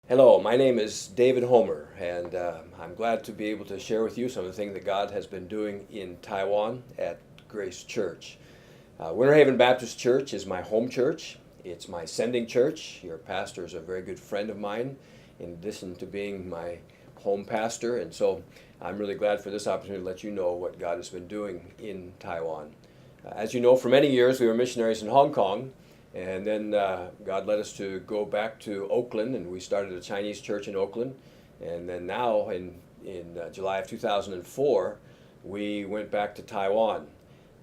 Hello, my name is David Homer, and I'm glad to be able to share with you some of the things that God has been doing in Taiwan at Grace Church. Winter Haven Baptist Church is my home church. It's my sending church. Your pastor is a very good friend of mine, in addition to being my home pastor, and so I'm really glad for this opportunity to let you know what God has been doing in Taiwan. As you know, for many years we were missionaries in Hong Kong. And then God led us to go back to Oakland, and we started a Chinese church in Oakland. And then now, in July of 2004, we went back to Taiwan.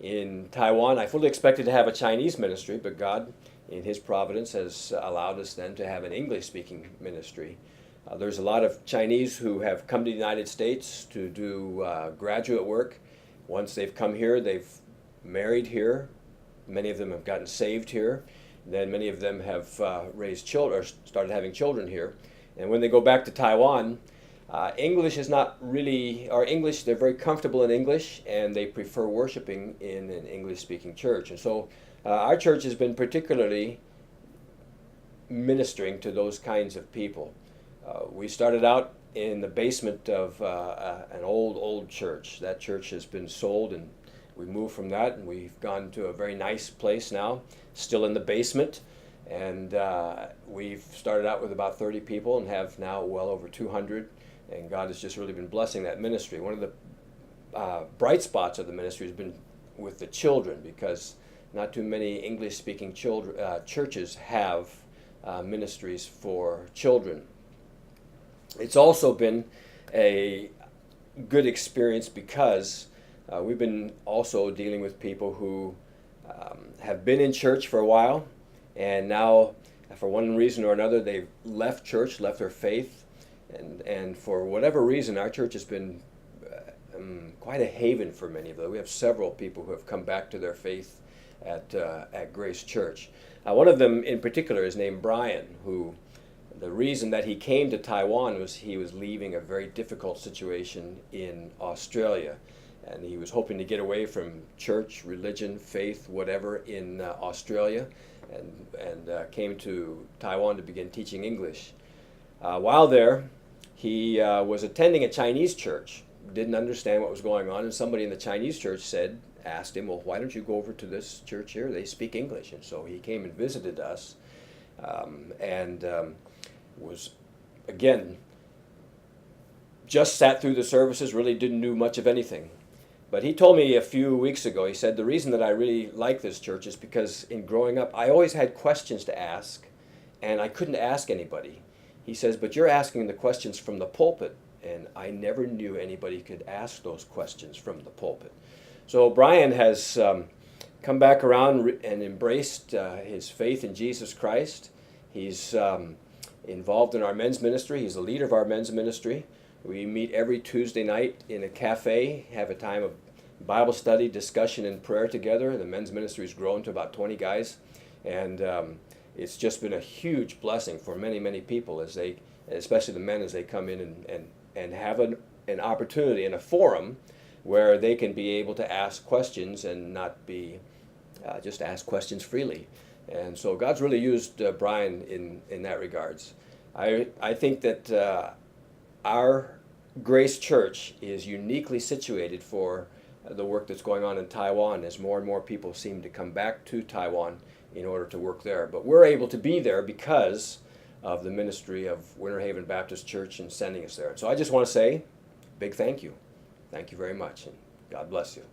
In Taiwan, I fully expected to have a Chinese ministry, but God, in His providence, has allowed us then to have an English-speaking ministry. There's a lot of Chinese who have come to the United States to do graduate work. Once they've come here, they've married here. Many of them have gotten saved here. Then many of them have raised children or started having children here. And when they go back to Taiwan, English is not really, or English, they're very comfortable in English, and they prefer worshiping in an English-speaking church. And so our church has been particularly ministering to those kinds of people. We started out in the basement of an old church. That church has been sold, and we moved from that, and we've gone to a very nice place now, still in the basement. And we've started out with about 30 people and have now well over 200. And God has just really been blessing that ministry. One of the bright spots of the ministry has been with the children, because not too many English-speaking churches have ministries for children. It's also been a good experience because we've been also dealing with people who have been in church for a while, and now, for one reason or another, they've left church, left their faith, and for whatever reason, our church has been quite a haven for many of them. We have several people who have come back to their faith at Grace Church. One of them in particular is named Brian, who the reason that he came to Taiwan was he was leaving a very difficult situation in Australia. And he was hoping to get away from church, religion, faith, whatever in Australia, and came to Taiwan to begin teaching English. While there, he was attending a Chinese church, didn't understand what was going on, and somebody in the Chinese church asked him, well, why don't you go over to this church here? They speak English. And so he came and visited us, and was, again, just sat through the services, really didn't do much of anything. But he told me a few weeks ago, he said, the reason that I really like this church is because in growing up, I always had questions to ask, and I couldn't ask anybody. He says, but you're asking the questions from the pulpit, and I never knew anybody could ask those questions from the pulpit. So Brian has come back around and embraced his faith in Jesus Christ. He's involved in our men's ministry. He's the leader of our men's ministry. We meet every Tuesday night in a cafe, have a time of Bible study, discussion, and prayer together. The men's ministry has grown to about 20 guys, and it's just been a huge blessing for many, many people, especially the men, as they come in and have an opportunity and a forum where they can be able to ask questions and not be just ask questions freely. And so God's really used Brian in that regards. I think that our Grace Church is uniquely situated for the work that's going on in Taiwan, as more and more people seem to come back to Taiwan in order to work there. But we're able to be there because of the ministry of Winter Haven Baptist Church and sending us there. So I just want to say big thank you. Thank you very much, and God bless you.